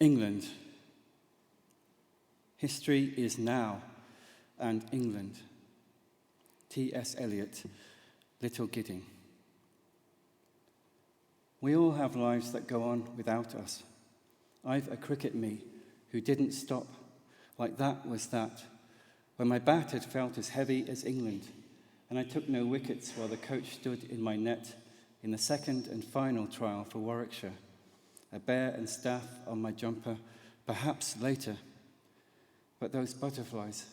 England. History is now, and England. T.S. Eliot, Little Gidding. We all have lives that go on without us. I've a cricket me who didn't stop, like that was that, when my bat had felt as heavy as England, and I took no wickets while the coach stood in my net in the second and final trial for Warwickshire, a bear and staff on my jumper, perhaps later. But those butterflies,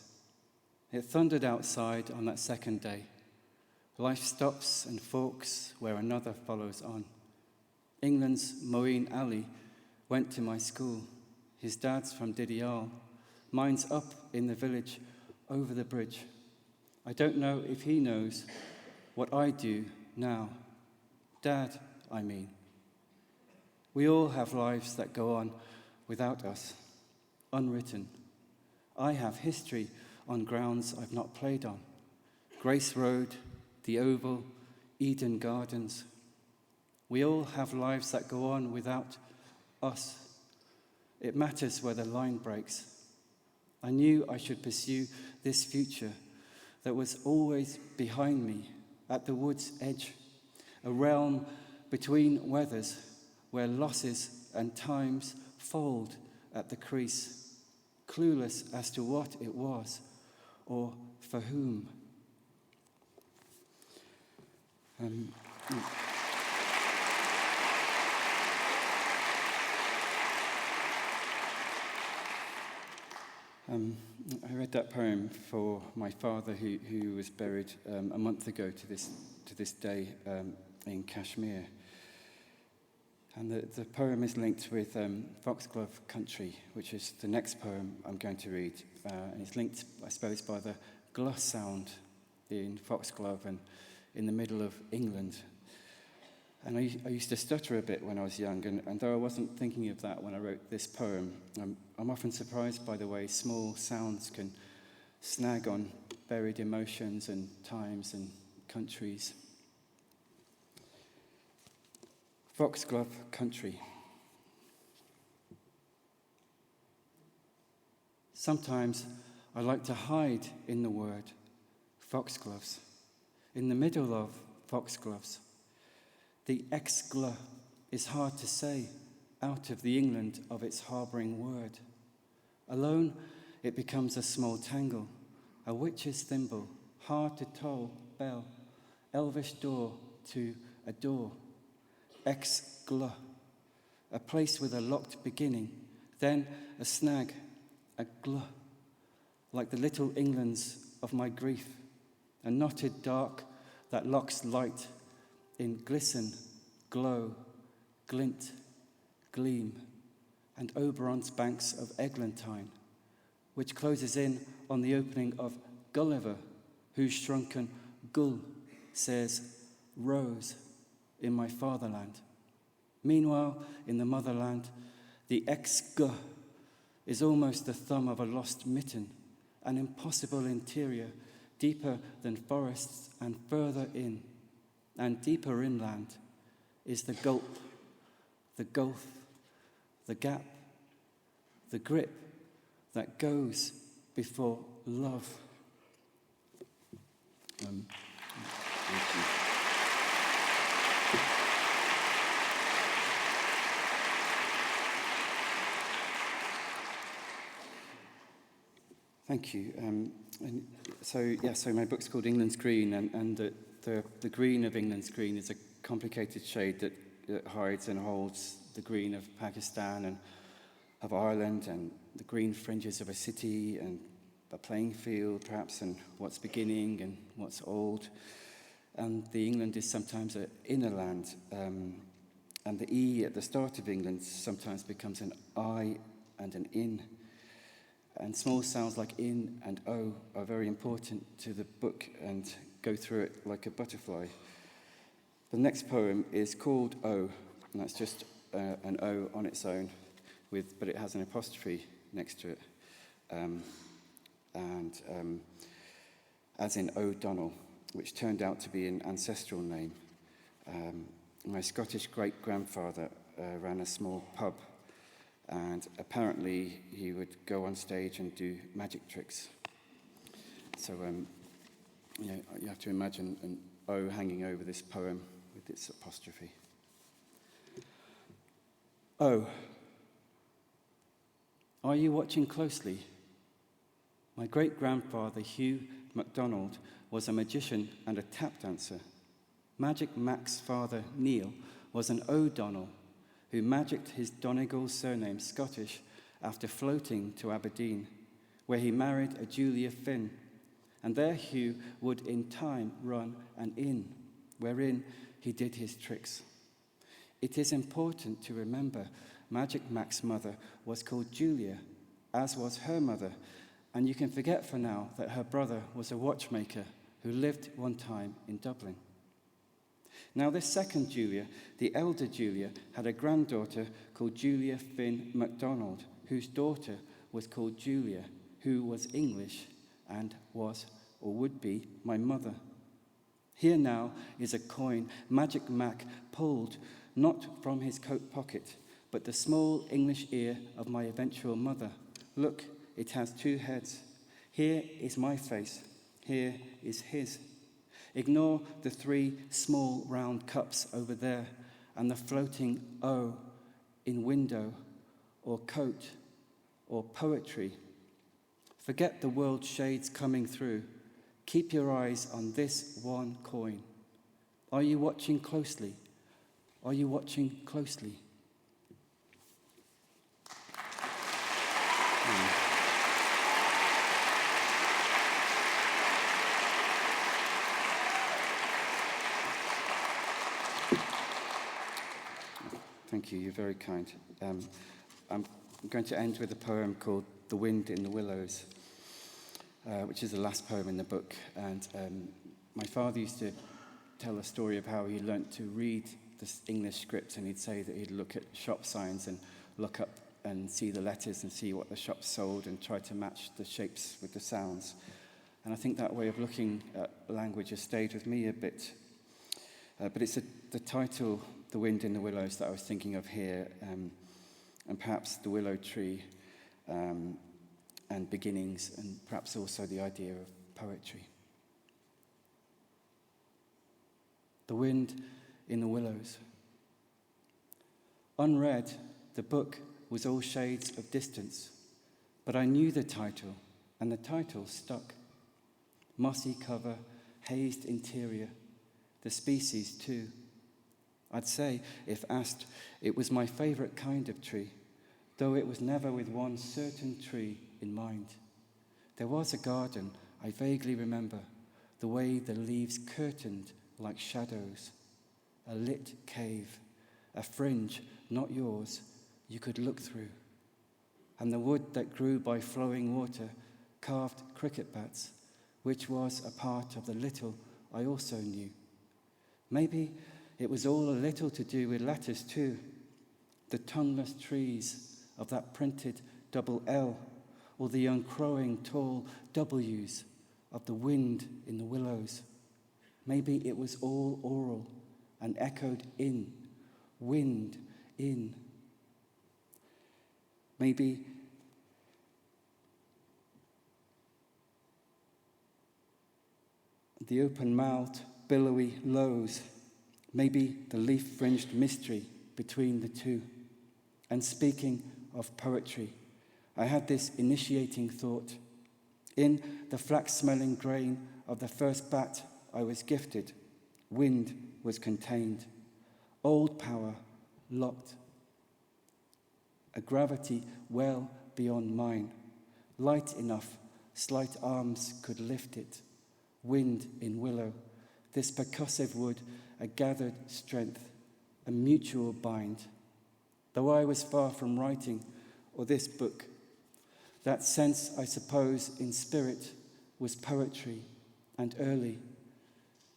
it thundered outside on that second day. Life stops and forks where another follows on. England's Moeen Ali went to my school. His dad's from Didial. Mine's up in the village over the bridge. I don't know if he knows what I do now. Dad, I mean. We all have lives that go on without us, unwritten. I have history on grounds I've not played on. Grace Road, the Oval, Eden Gardens. We all have lives that go on without us. It matters where the line breaks. I knew I should pursue this future that was always behind me at the wood's edge, a realm between weathers where losses and times fold at the crease, clueless as to what it was or for whom. I read that poem for my father, who was buried a month ago to this day in Kashmir. And the poem is linked with Foxglove Country, which is the next poem I'm going to read. And it's linked, I suppose, by the gloss sound in Foxglove and in the middle of England. And I used to stutter a bit when I was young, and though I wasn't thinking of that when I wrote this poem, I'm often surprised by the way small sounds can snag on buried emotions and times and countries. Foxglove Country. Sometimes I like to hide in the word foxgloves, in the middle of foxgloves. The ex-gla is hard to say out of the England of its harbouring word. Alone it becomes a small tangle, a witch's thimble, hard to toll bell, elvish door to a door. Ex-gla, a place with a locked beginning, then a snag, a gla, like the little Englands of my grief, a knotted dark that locks light in glisten, glow, glint, gleam, and Oberon's banks of eglantine, which closes in on the opening of Gulliver, whose shrunken gull says rose in my fatherland. Meanwhile, in the motherland, the ex-g is almost the thumb of a lost mitten, an impossible interior, deeper than forests and further in. And deeper inland is the gulp, the gulf, the gap, the grip that goes before love. Thank you. Thank you. So my book's called England's Green, and the green of England's green is a complicated shade that hides and holds the green of Pakistan and of Ireland, and the green fringes of a city and a playing field, perhaps, and what's beginning and what's old. And the England is sometimes an inner land, and the E at the start of England sometimes becomes an I and an in. And small sounds like in and o are very important to the book and go through it like a butterfly. The next poem is called O, and that's just an O on its own, but it has an apostrophe next to it, as in O'Donnell, which turned out to be an ancestral name. My Scottish great-grandfather ran a small pub, and apparently he would go on stage and do magic tricks. So, you have to imagine an O hanging over this poem with its apostrophe. O. Are you watching closely? My great-grandfather, Hugh MacDonald, was a magician and a tap dancer. Magic Mac's father, Neil, was an O'Donnell who magicked his Donegal surname Scottish after floating to Aberdeen, where he married a Julia Finn, and there Hugh would in time run an inn, wherein he did his tricks. It is important to remember Magic Mac's mother was called Julia, as was her mother, and you can forget for now that her brother was a watchmaker who lived one time in Dublin. Now this second Julia, the elder Julia, had a granddaughter called Julia Finn MacDonald, whose daughter was called Julia, who was English and was, or would be, my mother. Here now is a coin Magic Mac pulled not from his coat pocket, but the small English ear of my eventual mother. Look, it has two heads. Here is my face. Here is his. Ignore the three small round cups over there and the floating O in window or coat or poetry. Forget the world shades coming through. Keep your eyes on this one coin. Are you watching closely? Are you watching closely? Thank you, you're very kind. I'm going to end with a poem called The Wind in the Willows, which is the last poem in the book. And my father used to tell a story of how he learnt to read this English script, and he'd say that he'd look at shop signs and look up and see the letters and see what the shop sold and try to match the shapes with the sounds. And I think that way of looking at language has stayed with me a bit. But it's the title, The Wind in the Willows, that I was thinking of here, and perhaps the willow tree and beginnings, and perhaps also the idea of poetry. The Wind in the Willows. Unread, the book was all shades of distance, but I knew the title, and the title stuck. Mossy cover, hazed interior, the species too. I'd say, if asked, it was my favourite kind of tree, though it was never with one certain tree in mind. There was a garden, I vaguely remember, the way the leaves curtained like shadows, a lit cave, a fringe, not yours, you could look through, and the wood that grew by flowing water carved cricket bats, which was a part of the little I also knew. Maybe it was all a little to do with letters too, the tongueless trees of that printed double L, or the uncrowing tall W's of the wind in the willows. Maybe it was all oral and echoed in, wind in. Maybe the open-mouthed, billowy lows, maybe the leaf-fringed mystery between the two. And speaking of poetry, I had this initiating thought. In the flax-smelling grain of the first bat I was gifted, wind was contained, old power locked, a gravity well beyond mine, light enough, slight arms could lift it, wind in willow, this percussive wood, a gathered strength, a mutual bind. Though I was far from writing, or this book, that sense, I suppose, in spirit was poetry, and early.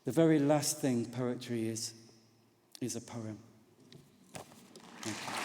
The very last thing poetry is a poem. Thank you.